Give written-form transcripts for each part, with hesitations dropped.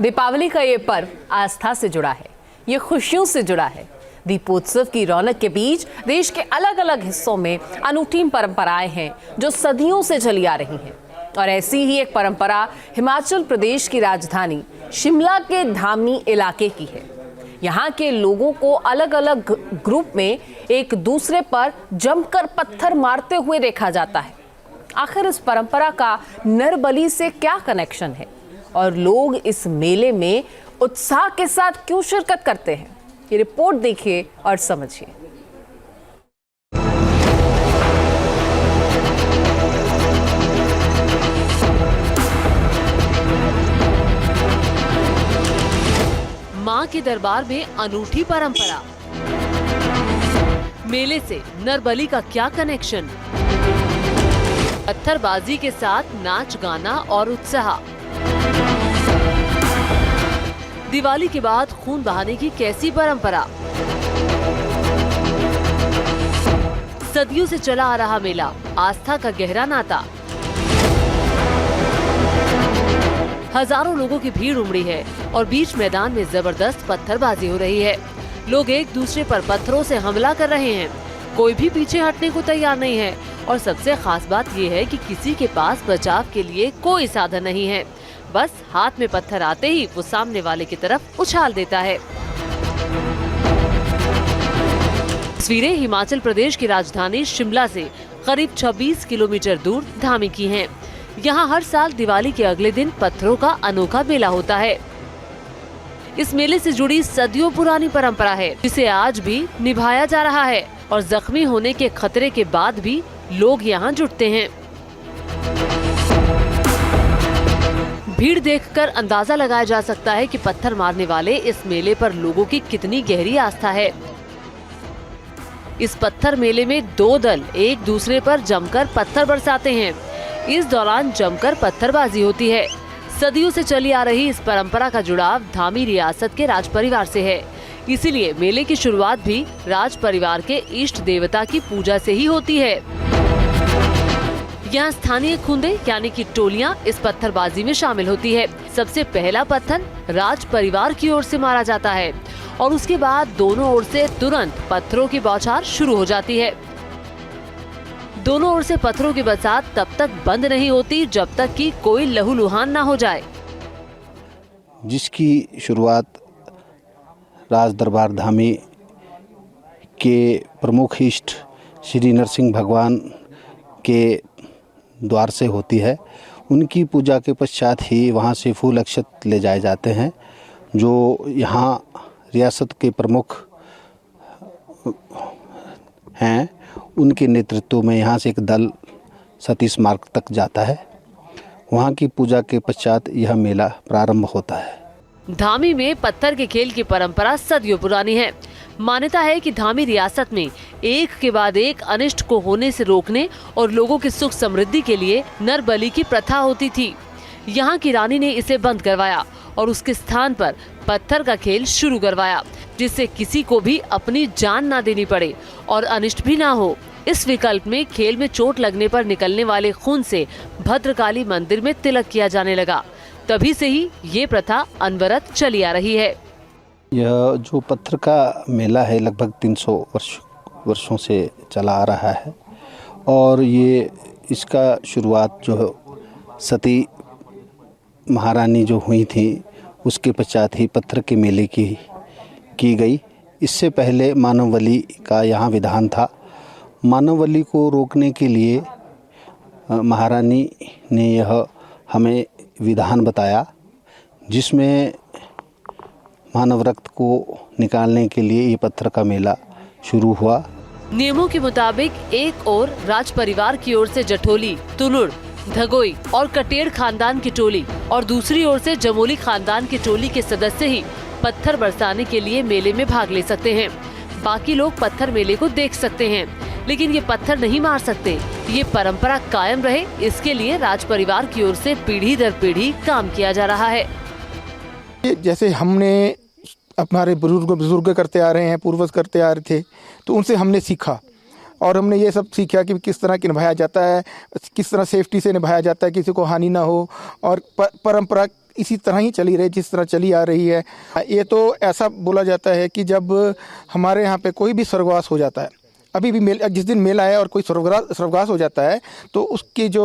दीपावली का ये पर्व आस्था से जुड़ा है, ये खुशियों से जुड़ा है। दीपोत्सव की रौनक के बीच देश के अलग अलग हिस्सों में अनूठी परंपराएं हैं जो सदियों से चली आ रही हैं। और ऐसी ही एक परंपरा हिमाचल प्रदेश की राजधानी शिमला के धामी इलाके की है। यहाँ के लोगों को अलग अलग ग्रुप में एक दूसरे पर जमकर पत्थर मारते हुए देखा जाता है। आखिर इस परंपरा का नरबली से क्या कनेक्शन है और लोग इस मेले में उत्साह के साथ क्यों शिरकत करते हैं, ये रिपोर्ट देखिए और समझिए। मां के दरबार में अनूठी परंपरा, मेले से नरबली का क्या कनेक्शन, पत्थरबाजी के साथ नाच गाना और उत्साह, दिवाली के बाद खून बहाने की कैसी परंपरा। सदियों से चला आ रहा मेला, आस्था का गहरा नाता। हजारों लोगों की भीड़ उमड़ी है और बीच मैदान में जबरदस्त पत्थरबाजी हो रही है। लोग एक दूसरे पर पत्थरों से हमला कर रहे हैं, कोई भी पीछे हटने को तैयार नहीं है। और सबसे खास बात ये है कि किसी के पास बचाव के लिए कोई साधन नहीं है, बस हाथ में पत्थर आते ही वो सामने वाले की तरफ उछाल देता है। तस्वीरें हिमाचल प्रदेश की राजधानी शिमला से करीब 26 किलोमीटर दूर धामी की हैं। यहाँ हर साल दिवाली के अगले दिन पत्थरों का अनोखा मेला होता है। इस मेले से जुड़ी सदियों पुरानी परंपरा है जिसे आज भी निभाया जा रहा है और जख्मी होने के खतरे के बाद भी लोग यहाँ जुटते हैं। भीड़ देखकर अंदाजा लगाया जा सकता है कि पत्थर मारने वाले इस मेले पर लोगों की कितनी गहरी आस्था है। इस पत्थर मेले में दो दल एक दूसरे पर जमकर पत्थर बरसाते हैं। इस दौरान जमकर पत्थरबाजी होती है। सदियों से चली आ रही इस परंपरा का जुड़ाव धामी रियासत के राज परिवार से है, इसीलिए मेले की शुरुआत भी राज परिवार के इष्ट देवता की पूजा से ही होती है। यहाँ स्थानीय खुंदे यानी कि टोलियाँ इस पत्थरबाजी में शामिल होती है। सबसे पहला पत्थर राज परिवार की ओर से मारा जाता है और उसके बाद दोनों ओर से तुरंत पत्थरों की बौछार शुरू हो जाती है। दोनों ओर से पत्थरों की बरसात तब तक बंद नहीं होती जब तक कि कोई लहूलुहान ना हो जाए। जिसकी शुरुआत राज दरबार धामी के प्रमुख इष्ट श्री नरसिंह भगवान के द्वार से होती है। उनकी पूजा के पश्चात ही वहाँ से फूल अक्षत ले जाए जाते हैं, जो यहाँ रियासत के प्रमुख हैं। उनके नेतृत्व में यहाँ से एक दल सतीश मार्ग तक जाता है। वहाँ की पूजा के पश्चात यह मेला प्रारंभ होता है। धामी में पत्थर के खेल की परंपरा सदियों पुरानी है। मान्यता है कि धामी रियासत में एक के बाद एक अनिष्ट को होने से रोकने और लोगों की सुख समृद्धि के लिए नरबली की प्रथा होती थी। यहाँ की रानी ने इसे बंद करवाया और उसके स्थान पर पत्थर का खेल शुरू करवाया, जिससे किसी को भी अपनी जान ना देनी पड़े और अनिष्ट भी ना हो। इस विकल्प में खेल में चोट लगने पर निकलने वाले खून से भद्रकाली मंदिर में तिलक किया जाने लगा। तभी से ही ये प्रथा अनवरत चली आ रही है। यह जो पत्थर का मेला है लगभग 300 वर्षों से चला आ रहा है और ये इसका शुरुआत जो सती महारानी जो हुई थी उसके पश्चात ही पत्थर के मेले की गई। इससे पहले मानवबलि का यहाँ विधान था। मानवबलि को रोकने के लिए महारानी ने यह हमें विधान बताया, जिसमें मानव रक्त को निकालने के लिए ये पत्थर का मेला शुरू हुआ। नियमों के मुताबिक एक ओर राज परिवार की ओर से जठोली, तुलुड़, धगोई और कटेड़ खानदान की टोली और दूसरी ओर से जमोली खानदान की टोली के सदस्य ही पत्थर बरसाने के लिए मेले में भाग ले सकते हैं। बाकी लोग पत्थर मेले को देख सकते हैं, लेकिन ये पत्थर नहीं मार सकते। ये परंपरा कायम रहे, इसके लिए राज परिवार की ओर से पीढ़ी दर पीढ़ी काम किया जा रहा है। जैसे हमने हमारे बुजुर्ग करते आ रहे हैं, पूर्वज करते आ रहे थे, तो उनसे हमने सीखा और हमने ये सब सीखा कि किस तरह की निभाया जाता है, किस तरह सेफ्टी से निभाया जाता है, किसी को हानि ना हो और परंपरा इसी तरह ही चली रहे जिस तरह चली आ रही है। ये तो ऐसा बोला जाता है कि जब हमारे यहाँ पे कोई भी स्वर्गवास हो जाता है, अभी भी जिस दिन मेला है और कोई स्वर्गवास हो जाता है तो उसकी जो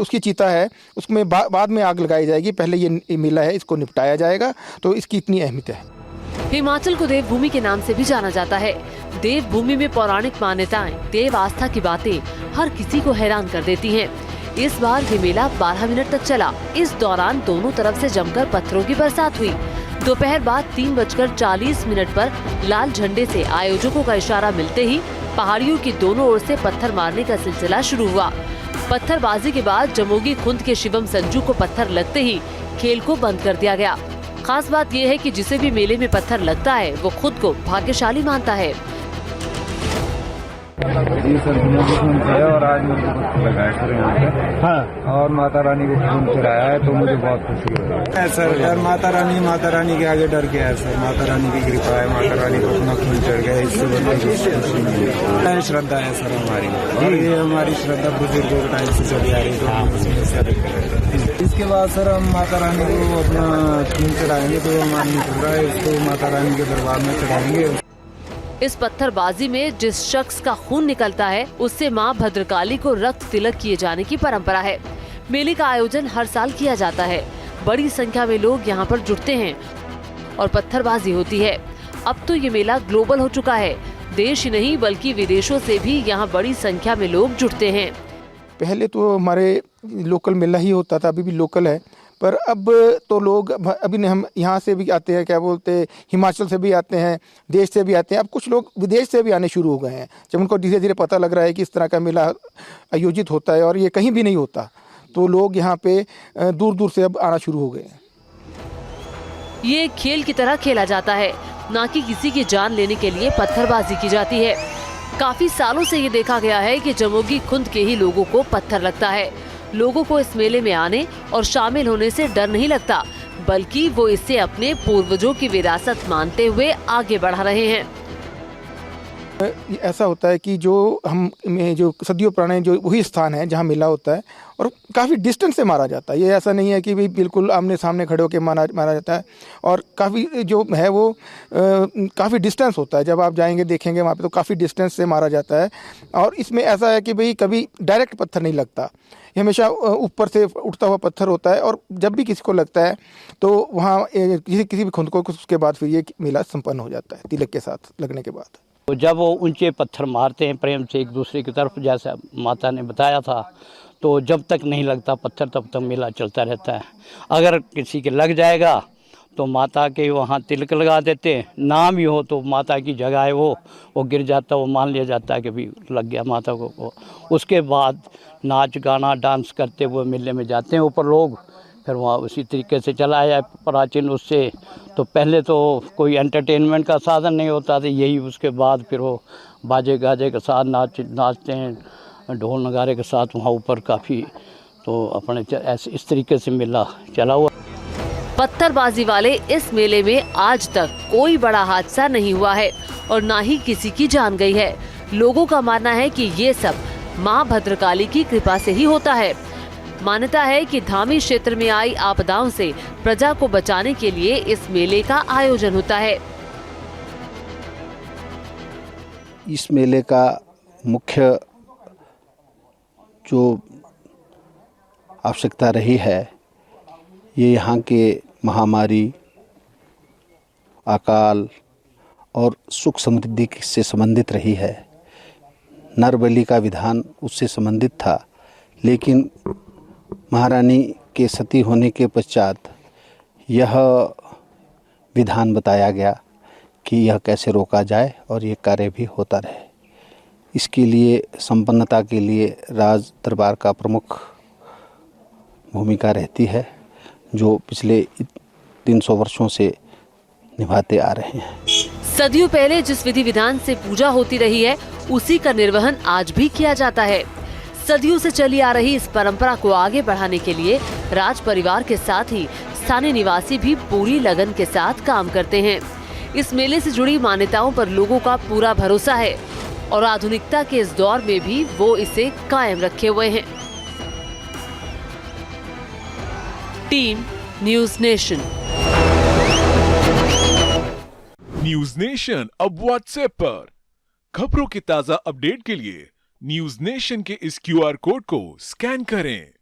उसकी चिता है उसमें बाद में आग लगाई जाएगी। पहले ये मेला है, इसको निपटाया जाएगा, तो इसकी इतनी अहमियत है। हिमाचल को देवभूमि के नाम से भी जाना जाता है। देवभूमि में पौराणिक मान्यताएं, देव आस्था की बातें हर किसी को हैरान कर देती हैं। इस बार ये मेला 12 मिनट तक चला। इस दौरान दोनों तरफ से जमकर पत्थरों की बरसात हुई। दोपहर बाद 3:40 पर लाल झंडे से आयोजकों का इशारा मिलते ही पहाड़ियों की दोनों ओर से पत्थर मारने का सिलसिला शुरू हुआ। पत्थरबाजी के बाद जमोगी खुंद के शिवम संजू को पत्थर लगते ही खेल को बंद कर दिया गया। खास बात यह है कि जिसे भी मेले में पत्थर लगता है वो खुद को भाग्यशाली मानता है। जी सर, है और आज मुझे लगाया सर यहाँ पे। हाँ। और माता रानी को खून चढ़ाया है तो मुझे बहुत खुशी हो रही है सर। यार माता रानी के आगे डर गया है सर। माता रानी की कृपा है, माता रानी को अपना खून चढ़ गया, इससे बड़ी श्रद्धा है सर हमारी। और ये हमारी श्रद्धा बुजुर्गों के टाइम से चली आ रही है। इसके बाद सर हम माता रानी को अपना खून चढ़ाएंगे तो हमारी पूरा है, इसको माता रानी के दरबार में चढ़ाएंगे। इस पत्थरबाजी में जिस शख्स का खून निकलता है उससे मां भद्रकाली को रक्त तिलक किए जाने की परंपरा है। मेले का आयोजन हर साल किया जाता है। बड़ी संख्या में लोग यहां पर जुटते हैं और पत्थरबाजी होती है। अब तो ये मेला ग्लोबल हो चुका है। देश ही नहीं बल्कि विदेशों से भी यहाँ बड़ी संख्या में लोग जुटते हैं। पहले तो हमारे लोकल मेला ही होता था, अभी भी लोकल है, पर अब तो लोग अभी हम यहाँ से भी आते हैं, क्या बोलते हैं, हिमाचल से भी आते हैं, देश से भी आते हैं। अब कुछ लोग विदेश से भी आने शुरू हो गए हैं जब उनको धीरे धीरे पता लग रहा है कि इस तरह का मेला आयोजित होता है और ये कहीं भी नहीं होता, तो लोग यहाँ पे दूर दूर से अब आना शुरू हो गए हैं। ये खेल की तरह खेला जाता है, ना कि किसी की जान लेने के लिए पत्थरबाजी की जाती है। काफी सालों से ये देखा गया है कि जमोगी खुंद के ही लोगों को पत्थर लगता है। लोगों को इस मेले में आने और शामिल होने से डर नहीं लगता, बल्कि वो इसे अपने पूर्वजों की विरासत मानते हुए आगे बढ़ा रहे हैं। ऐसा होता है कि जो सदियों पुराने जो वही स्थान है जहाँ मेला होता है और काफ़ी डिस्टेंस से मारा जाता है। ये ऐसा नहीं है कि भाई बिल्कुल आमने सामने खड़े होकर मारा जाता है, और काफ़ी जो है वो काफ़ी डिस्टेंस होता है। जब आप जाएंगे देखेंगे वहाँ पे तो काफ़ी डिस्टेंस से मारा जाता है। और इसमें ऐसा है कि भाई कभी डायरेक्ट पत्थर नहीं लगता, ये हमेशा ऊपर से उठता हुआ पत्थर होता है। और जब भी किसी को लगता है तो वहाँ किसी भी खुंद को उसके बाद फिर ये मेला संपन्न हो जाता है तिलक के साथ लगने के बाद। तो जब वो ऊंचे पत्थर मारते हैं प्रेम से एक दूसरे की तरफ, जैसा माता ने बताया था, तो जब तक नहीं लगता पत्थर तब तक मेला चलता रहता है। अगर किसी के लग जाएगा तो माता के वहाँ तिलक लगा देते हैं, नाम ही हो तो माता की जगह है वो गिर जाता, वो मान लिया जाता है कि भी लग गया माता को। उसके बाद नाच गाना डांस करते हुए मेले में जाते हैं ऊपर लोग। फिर वहाँ उसी तरीके से चला जाए प्राचीन उससे। तो पहले तो कोई एंटरटेनमेंट का साधन नहीं होता था, यही उसके बाद फिर वो बाजे गाजे के साथ नाचते हैं, ढोल नगारे के साथ वहाँ ऊपर काफ़ी। तो अपने ऐसे इस तरीके से मेला चला हुआ। पत्थरबाजी वाले इस मेले में आज तक कोई बड़ा हादसा नहीं हुआ है और ना ही किसी की जान गई है। लोगों का मानना है कि ये सब माँ भद्रकाली की कृपा से ही होता है। मान्यता है कि धामी क्षेत्र में आई आपदाओं से प्रजा को बचाने के लिए इस मेले का आयोजन होता है। इस मेले का मुख्य जो आवश्यकता रही है, ये यहाँ के महामारी, अकाल और सुख समृद्धि से संबंधित रही है। नर बलि का विधान उससे संबंधित था, लेकिन महारानी के सती होने के पश्चात यह विधान बताया गया कि यह कैसे रोका जाए और ये कार्य भी होता रहे। इसके लिए संपन्नता के लिए राज दरबार का प्रमुख भूमिका रहती है, जो पिछले 300 वर्षों से निभाते आ रहे हैं। सदियों पहले जिस विधि विधान से पूजा होती रही है, उसी का निर्वहन आज भी किया जाता है। सदियों से चली आ रही इस परंपरा को आगे बढ़ाने के लिए राज परिवार के साथ ही स्थानीय निवासी भी पूरी लगन के साथ काम करते हैं। इस मेले से जुड़ी मान्यताओं पर लोगों का पूरा भरोसा है और आधुनिकता के इस दौर में भी वो इसे कायम रखे हुए हैं। Team news nation. News nation अब व्हाट्सएप पर खबरों के ताजा अपडेट के लिए न्यूज नेशन के इस QR कोड को स्कैन करें।